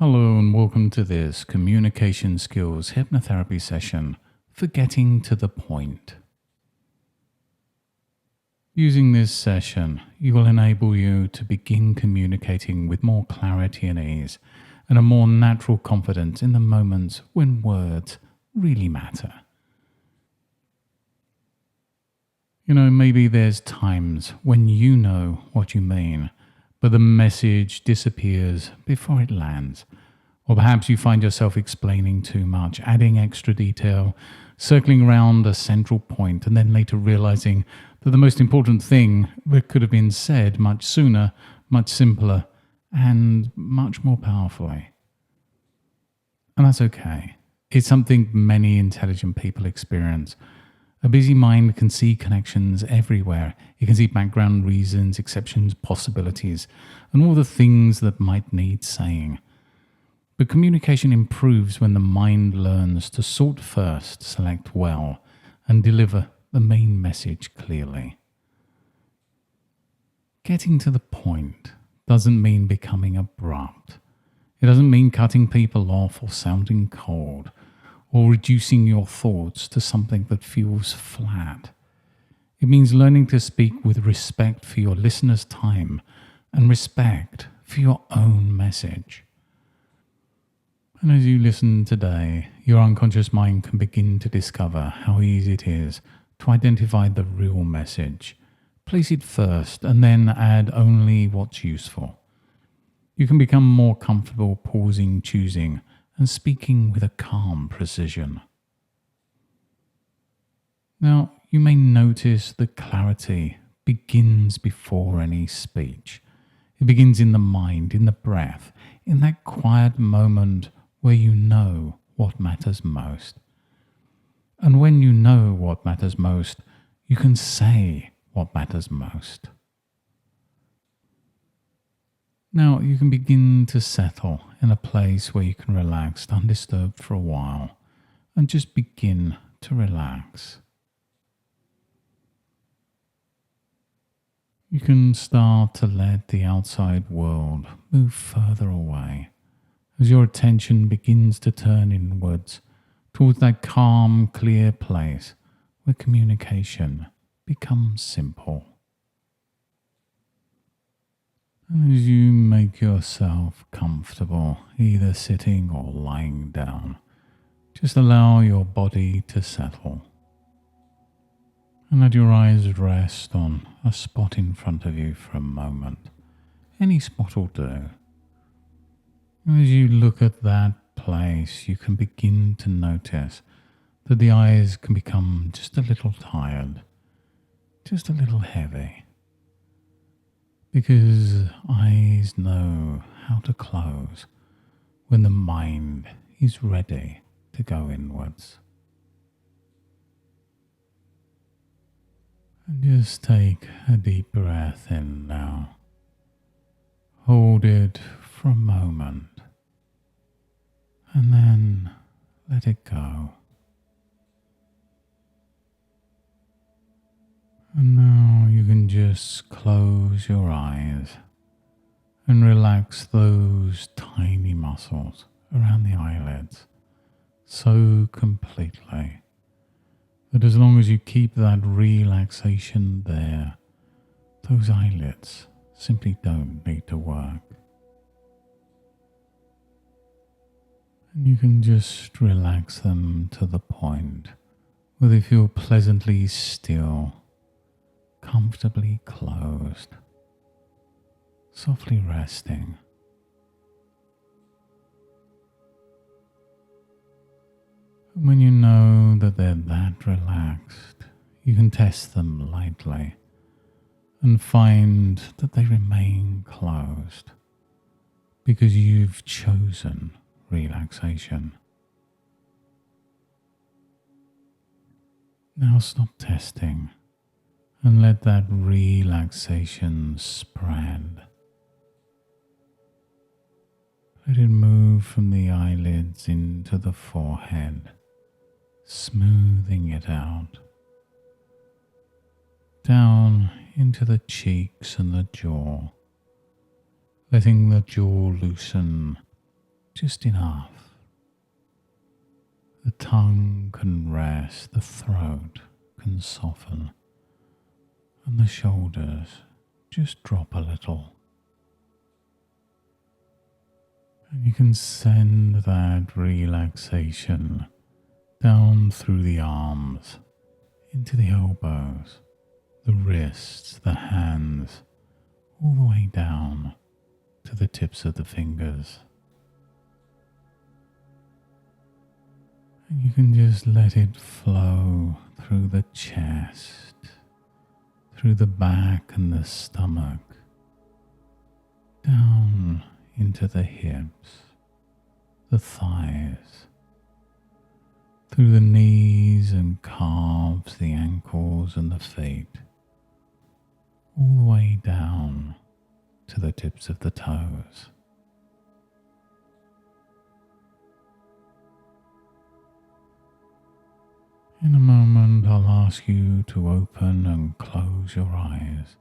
Hello and welcome to this communication skills hypnotherapy session for getting to the point. Using this session, you will enable you to begin communicating with more clarity and ease and a more natural confidence in the moments when words really matter. Maybe there's times when you know what you mean, but the message disappears before it lands. Or perhaps you find yourself explaining too much, adding extra detail, circling around a central point, and then later realizing that the most important thing that could have been said much sooner, much simpler, and much more powerfully. And that's okay. It's something many intelligent people experience. A busy mind can see connections everywhere. It can see background reasons, exceptions, possibilities, and all the things that might need saying. But communication improves when the mind learns to sort first, select well, and deliver the main message clearly. Getting to the point doesn't mean becoming abrupt. It doesn't mean cutting people off or sounding cold, or reducing your thoughts to something that feels flat. It means learning to speak with respect for your listener's time and respect for your own message. And as you listen today, your unconscious mind can begin to discover how easy it is to identify the real message. Place it first and then add only what's useful. You can become more comfortable pausing, choosing, and speaking with a calm precision. Now, you may notice that clarity begins before any speech. It begins in the mind, in the breath, in that quiet moment where you know what matters most. And when you know what matters most, you can say what matters most. Now you can begin to settle in a place where you can relax undisturbed for a while and just begin to relax. You can start to let the outside world move further away as your attention begins to turn inwards towards that calm, clear place where communication becomes simple. And as you make yourself comfortable, either sitting or lying down, just allow your body to settle. And let your eyes rest on a spot in front of you for a moment. Any spot will do. And as you look at that place, you can begin to notice that the eyes can become just a little tired, just a little heavy. Because eyes know how to close when the mind is ready to go inwards. And just take a deep breath in now. Hold it for a moment. And then let it go. And now you can just close your eyes and relax those tiny muscles around the eyelids so completely that as long as you keep that relaxation there, those eyelids simply don't need to work. And you can just relax them to the point where they feel pleasantly still, comfortably closed, softly resting. And when you know that they're that relaxed, you can test them lightly and find that they remain closed because you've chosen relaxation. Now stop testing and let that relaxation spread. Let it move from the eyelids into the forehead, smoothing it out, down into the cheeks and the jaw, letting the jaw loosen just enough. The tongue can rest, the throat can soften, and the shoulders just drop a little. And you can send that relaxation down through the arms, into the elbows, the wrists, the hands, all the way down to the tips of the fingers. And you can just let it flow through the chest, through the back and the stomach, down into the hips, the thighs, through the knees and calves, the ankles and the feet, all the way down to the tips of the toes. In a moment, I'll ask you to open and close your eyes.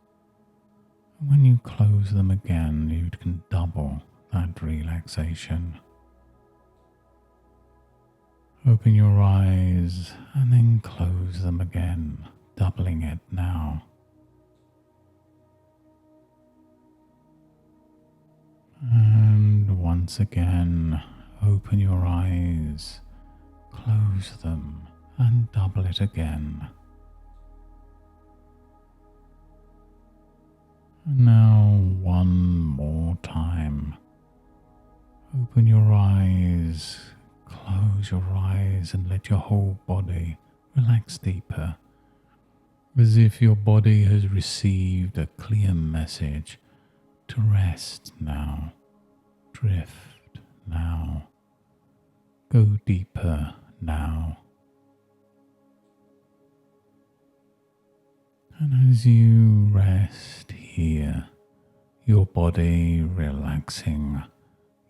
And when you close them again, you can double that relaxation. Open your eyes and then close them again, doubling it now. And once again, open your eyes, close them, and double it again. And now one more time. Open your eyes, close your eyes, and let your whole body relax deeper, as if your body has received a clear message to rest now, drift now, go deeper now. And as you rest here, your body relaxing,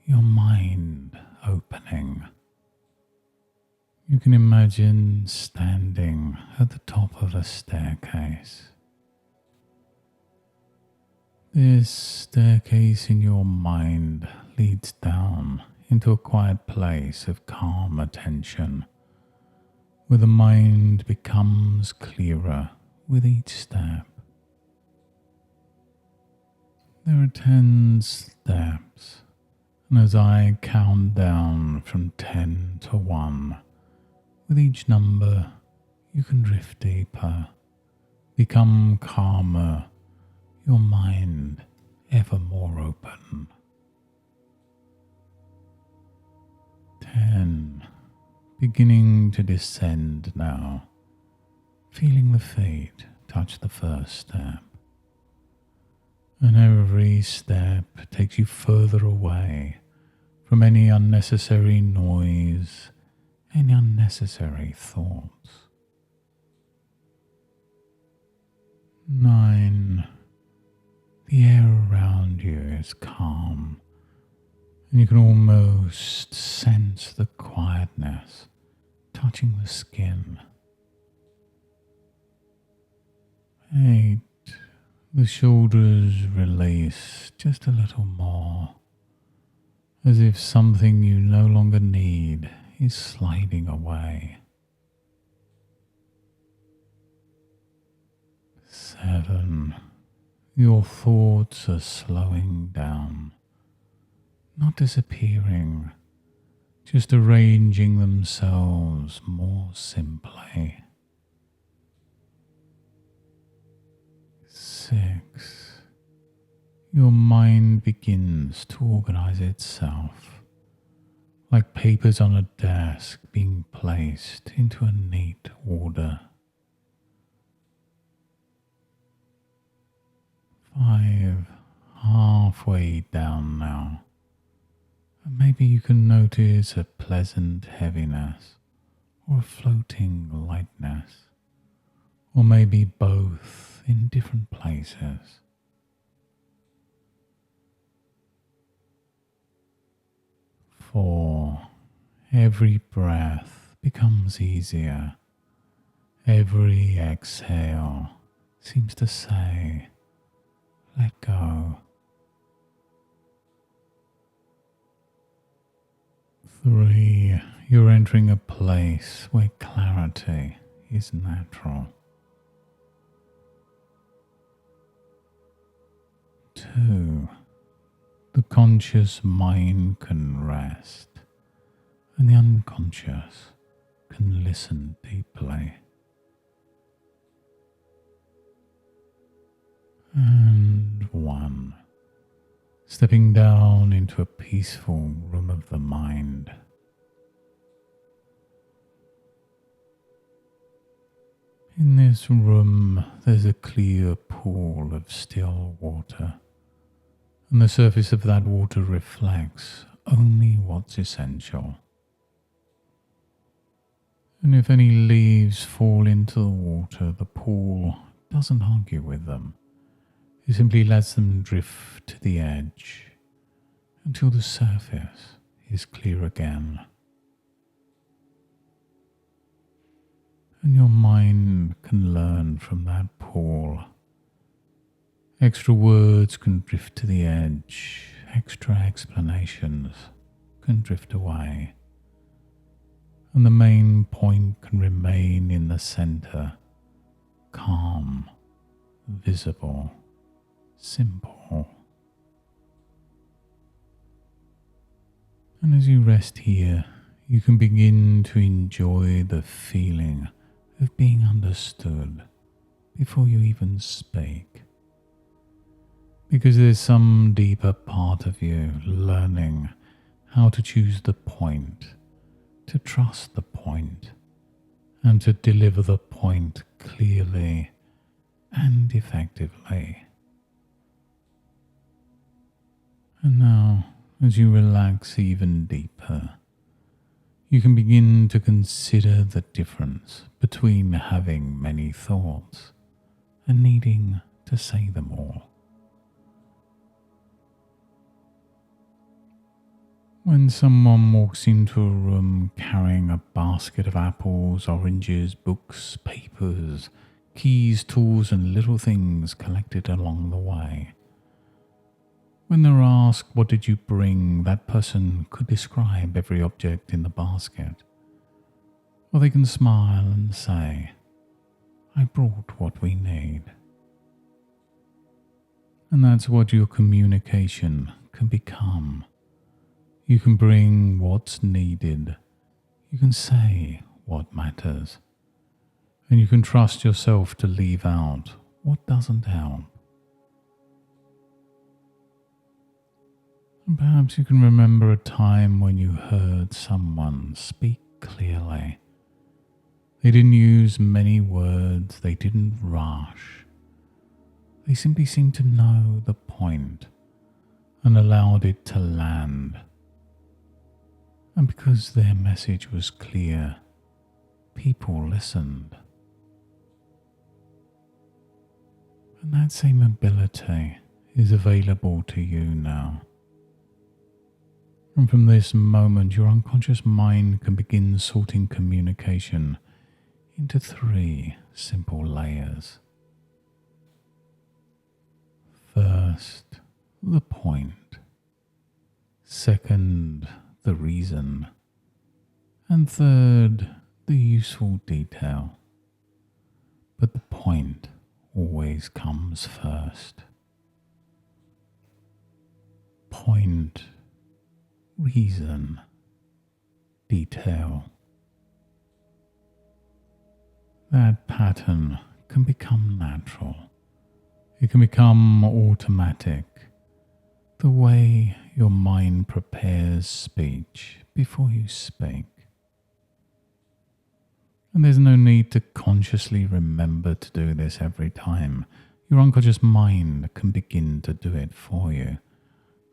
your mind opening, you can imagine standing at the top of a staircase. This staircase in your mind leads down into a quiet place of calm attention, where the mind becomes clearer with each step. There are 10 steps, and as I count down from 10 to 1, with each number you can drift deeper, become calmer, your mind ever more open. 10. Beginning to descend now, feeling the feet touch the first step. And every step takes you further away from any unnecessary noise, any unnecessary thoughts. 9. The air around you is calm, and you can almost sense the quietness touching the skin. 8. The shoulders release just a little more, as if something you no longer need is sliding away. 7. Your thoughts are slowing down, not disappearing, just arranging themselves more simply. 6. Your mind begins to organize itself, like papers on a desk being placed into a neat order. 5. Halfway down now, and maybe you can notice a pleasant heaviness or a floating lightness, or maybe both in different places. 4. Every breath becomes easier. Every exhale seems to say, let go. 3. You're entering a place where clarity is natural. 2. The conscious mind can rest, and the unconscious can listen deeply. And 1. Stepping down into a peaceful room of the mind. In this room, there's a clear pool of still water, and the surface of that water reflects only what's essential. And if any leaves fall into the water, the pool doesn't argue with them. It simply lets them drift to the edge until the surface is clear again. And your mind can learn from that pool. Extra words can drift to the edge, extra explanations can drift away, and the main point can remain in the center, calm, visible, simple. And as you rest here, you can begin to enjoy the feeling of being understood before you even speak. Because there's some deeper part of you learning how to choose the point, to trust the point, and to deliver the point clearly and effectively. And now, as you relax even deeper, you can begin to consider the difference between having many thoughts and needing to say them all. When someone walks into a room carrying a basket of apples, oranges, books, papers, keys, tools, and little things collected along the way, when they're asked, "What did you bring?" that person could describe every object in the basket. Or they can smile and say, "I brought what we need." And that's what your communication can become. You can bring what's needed. You can say what matters. And you can trust yourself to leave out what doesn't help. And perhaps you can remember a time when you heard someone speak clearly. They didn't use many words, they didn't rush. They simply seemed to know the point and allowed it to land. And because their message was clear, people listened. And that same ability is available to you now. And from this moment, your unconscious mind can begin sorting communication into 3 simple layers. First, the point. Second, the reason. And third, the useful detail. But the point always comes first. Point, reason, detail. That pattern can become natural. It can become automatic. The way your mind prepares speech before you speak. And there's no need to consciously remember to do this every time. Your unconscious mind can begin to do it for you,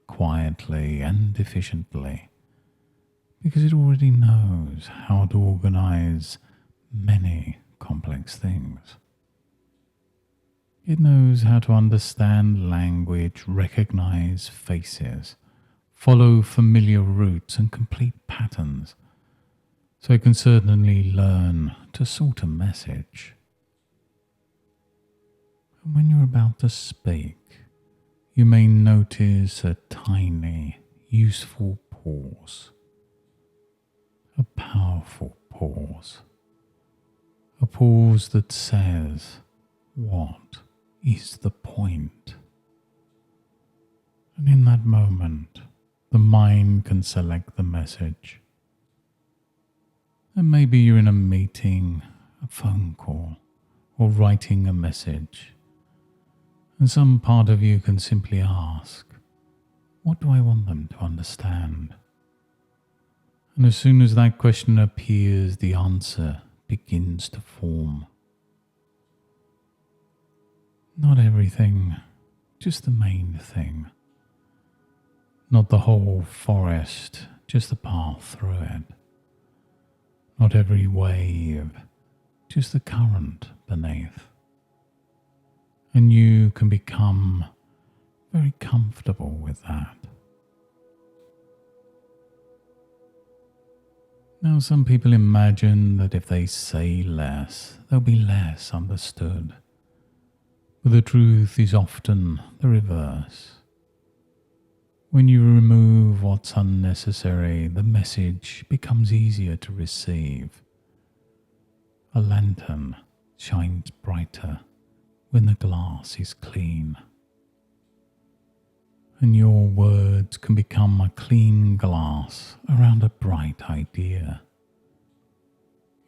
quietly and efficiently, because it already knows how to organize many complex things. It knows how to understand language, recognize faces, follow familiar routes and complete patterns, so it can certainly learn to sort a message. And when you're about to speak, you may notice a tiny, useful pause, a powerful pause. A pause that says, what is the point? And in that moment, the mind can select the message. And maybe you're in a meeting, a phone call, or writing a message. And some part of you can simply ask, what do I want them to understand? And as soon as that question appears, the answer begins to form. Not everything, just the main thing. Not the whole forest, just the path through it. Not every wave, just the current beneath. And you can become very comfortable with that. Now, some people imagine that if they say less, they'll be less understood. But the truth is often the reverse. When you remove what's unnecessary, the message becomes easier to receive. A lantern shines brighter when the glass is clean. And your words can become a clean glass around a bright idea.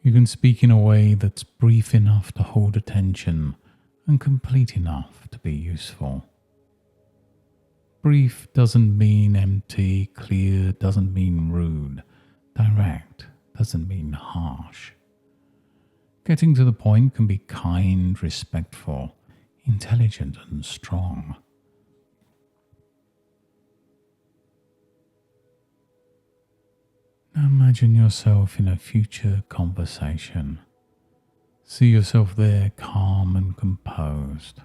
You can speak in a way that's brief enough to hold attention and complete enough to be useful. Brief doesn't mean empty, clear doesn't mean rude, direct doesn't mean harsh. Getting to the point can be kind, respectful, intelligent and strong. Now imagine yourself in a future conversation. See yourself there calm and composed.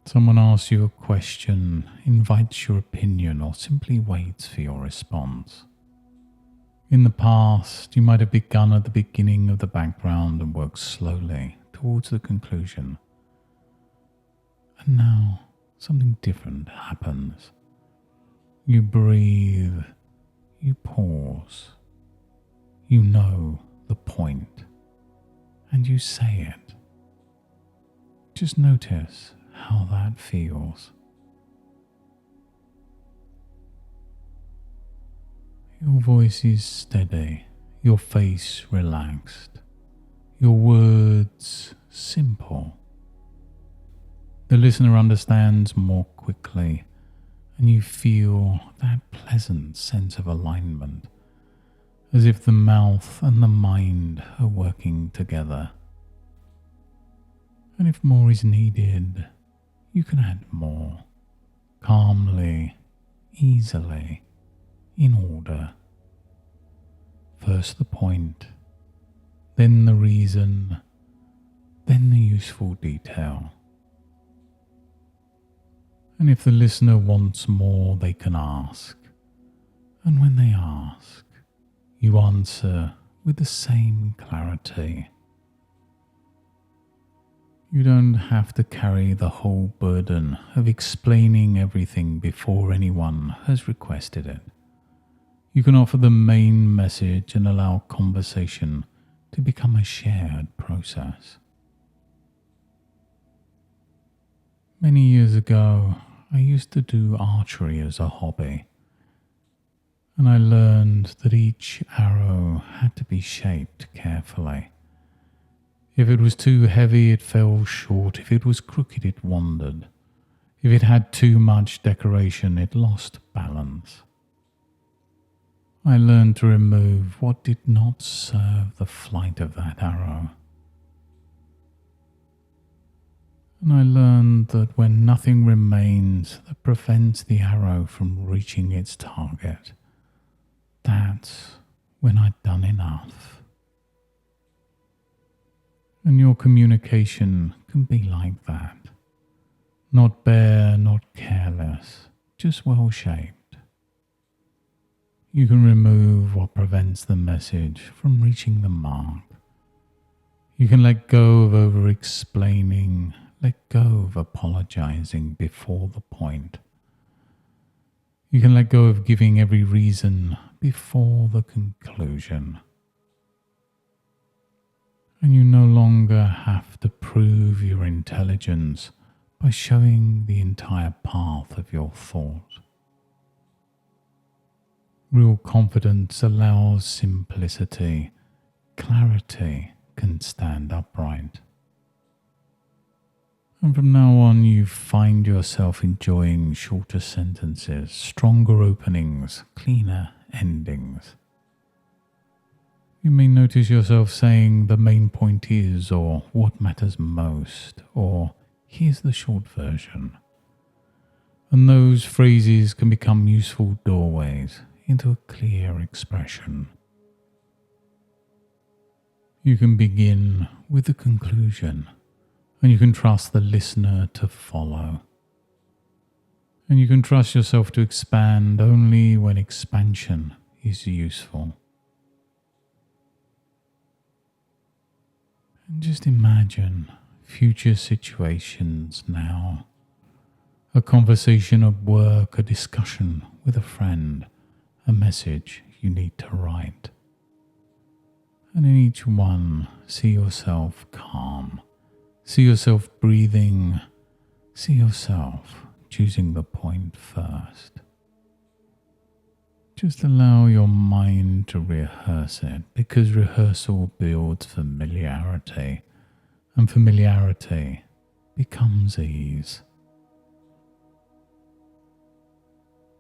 Someone asks you a question, invites your opinion, or simply waits for your response. In the past, you might have begun at the beginning of the background and worked slowly towards the conclusion. And now, something different happens. You breathe, you pause, you know the point, and you say it. Just notice how that feels. Your voice is steady, your face relaxed, your words simple. The listener understands more quickly, and you feel that pleasant sense of alignment, as if the mouth and the mind are working together. And if more is needed, you can add more, calmly, easily, in order. First the point, then the reason, then the useful detail. And if the listener wants more, they can ask. And when they ask, you answer with the same clarity. You don't have to carry the whole burden of explaining everything before anyone has requested it. You can offer the main message and allow conversation to become a shared process. Many years ago, I used to do archery as a hobby, and I learned that each arrow had to be shaped carefully. If it was too heavy, it fell short. If it was crooked, it wandered. If it had too much decoration, it lost balance. I learned to remove what did not serve the flight of that arrow. And I learned that when nothing remains that prevents the arrow from reaching its target, that's when I'd done enough. And your communication can be like that. Not bare, not careless, just well shaped. You can remove what prevents the message from reaching the mark. You can let go of over-explaining, let go of apologizing before the point. You can let go of giving every reason before the conclusion. And you no longer have to prove your intelligence by showing the entire path of your thought. Real confidence allows simplicity. Clarity can stand upright. And from now on, you find yourself enjoying shorter sentences, stronger openings, cleaner endings. You may notice yourself saying the main point is, or what matters most, or here's the short version. And those phrases can become useful doorways into a clear expression. You can begin with the conclusion, and you can trust the listener to follow. And you can trust yourself to expand only when expansion is useful. And just imagine future situations now. A conversation at work, a discussion with a friend, a message you need to write. And in each one, see yourself calm. See yourself breathing. See yourself choosing the point first. Just allow your mind to rehearse it, because rehearsal builds familiarity, and familiarity becomes ease.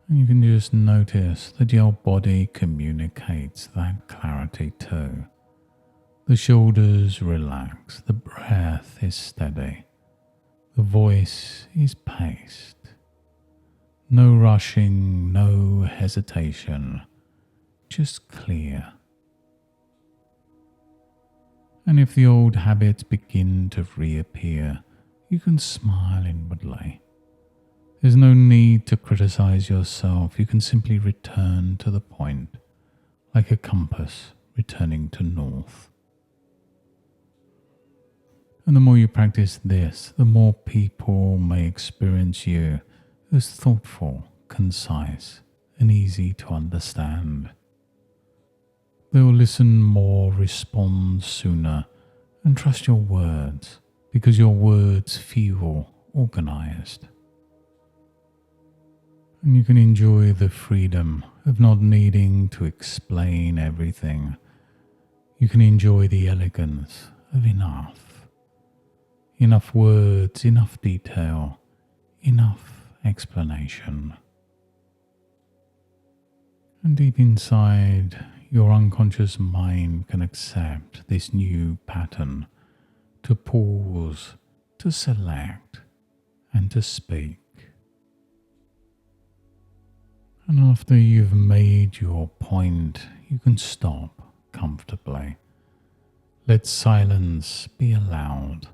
And you can just notice that your body communicates that clarity too. The shoulders relax, the breath is steady, the voice is paced. No rushing, no hesitation, just clear. And if the old habits begin to reappear, you can smile inwardly. There's no need to criticize yourself. You can simply return to the point, like a compass returning to north. And the more you practice this, the more people may experience you as thoughtful, concise, and easy to understand. They will listen more, respond sooner, and trust your words, because your words feel organized. And you can enjoy the freedom of not needing to explain everything. You can enjoy the elegance of enough. Enough words, enough detail, enough explanation. And deep inside, your unconscious mind can accept this new pattern to pause, to select, and to speak. And after you've made your point, you can stop comfortably. Let silence be allowed,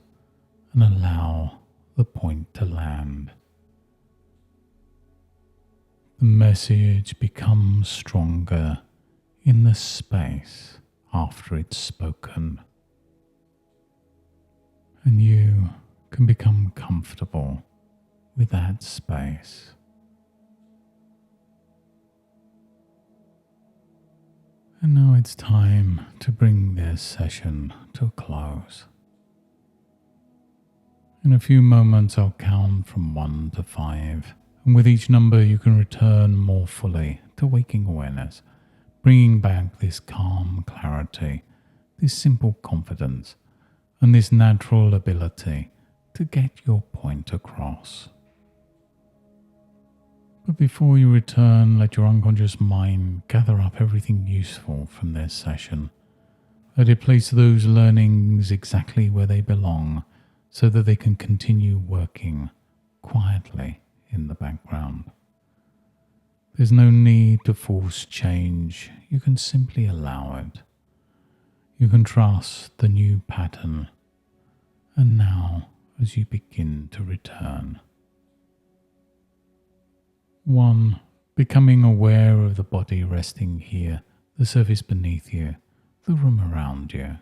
and allow the point to land. The message becomes stronger in the space after it's spoken. And you can become comfortable with that space. And now it's time to bring this session to a close. In a few moments I'll count from 1 to 5, and with each number you can return more fully to waking awareness, bringing back this calm clarity, this simple confidence, and this natural ability to get your point across. But before you return, let your unconscious mind gather up everything useful from this session. Let it place those learnings exactly where they belong, so that they can continue working quietly in the background. There's no need to force change. You can simply allow it. You can trust the new pattern. And now, as you begin to return. 1. Becoming aware of the body resting here, the surface beneath you, the room around you.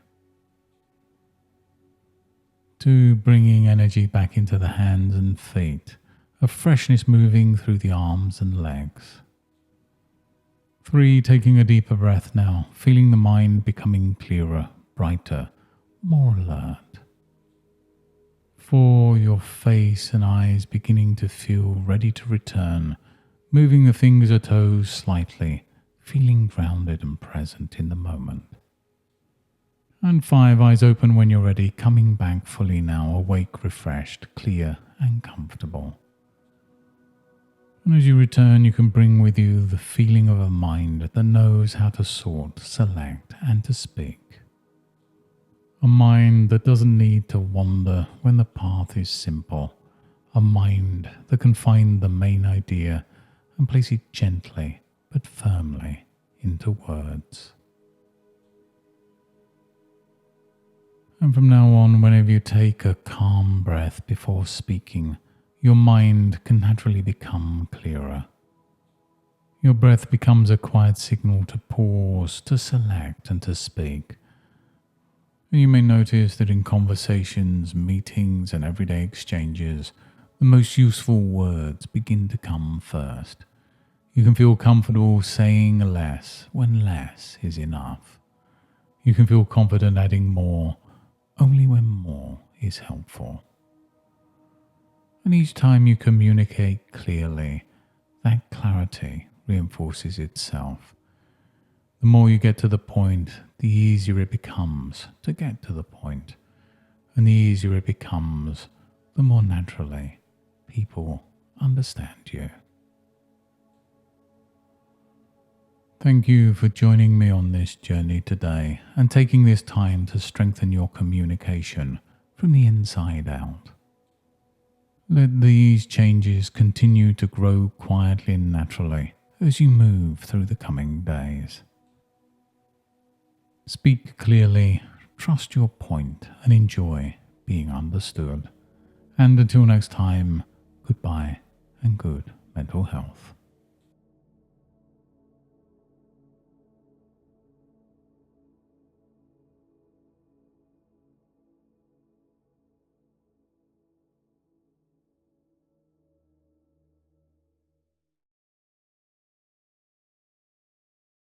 2. Bringing energy back into the hands and feet, a freshness moving through the arms and legs. 3, taking a deeper breath now, feeling the mind becoming clearer, brighter, more alert. 4, your face and eyes beginning to feel ready to return, moving the fingers or toes slightly, feeling grounded and present in the moment. And 5, eyes open when you're ready, coming back fully now, awake, refreshed, clear and comfortable. And as you return, you can bring with you the feeling of a mind that knows how to sort, select and to speak. A mind that doesn't need to wander when the path is simple. A mind that can find the main idea and place it gently but firmly into words. And from now on, whenever you take a calm breath before speaking, your mind can naturally become clearer. Your breath becomes a quiet signal to pause, to select and to speak. And you may notice that in conversations, meetings and everyday exchanges, the most useful words begin to come first. You can feel comfortable saying less when less is enough. You can feel confident adding more only when more is helpful. And each time you communicate clearly, that clarity reinforces itself. The more you get to the point, the easier it becomes to get to the point. And the easier it becomes, the more naturally people understand you. Thank you for joining me on this journey today and taking this time to strengthen your communication from the inside out. Let these changes continue to grow quietly and naturally as you move through the coming days. Speak clearly, trust your point, and enjoy being understood. And until next time, goodbye and good mental health.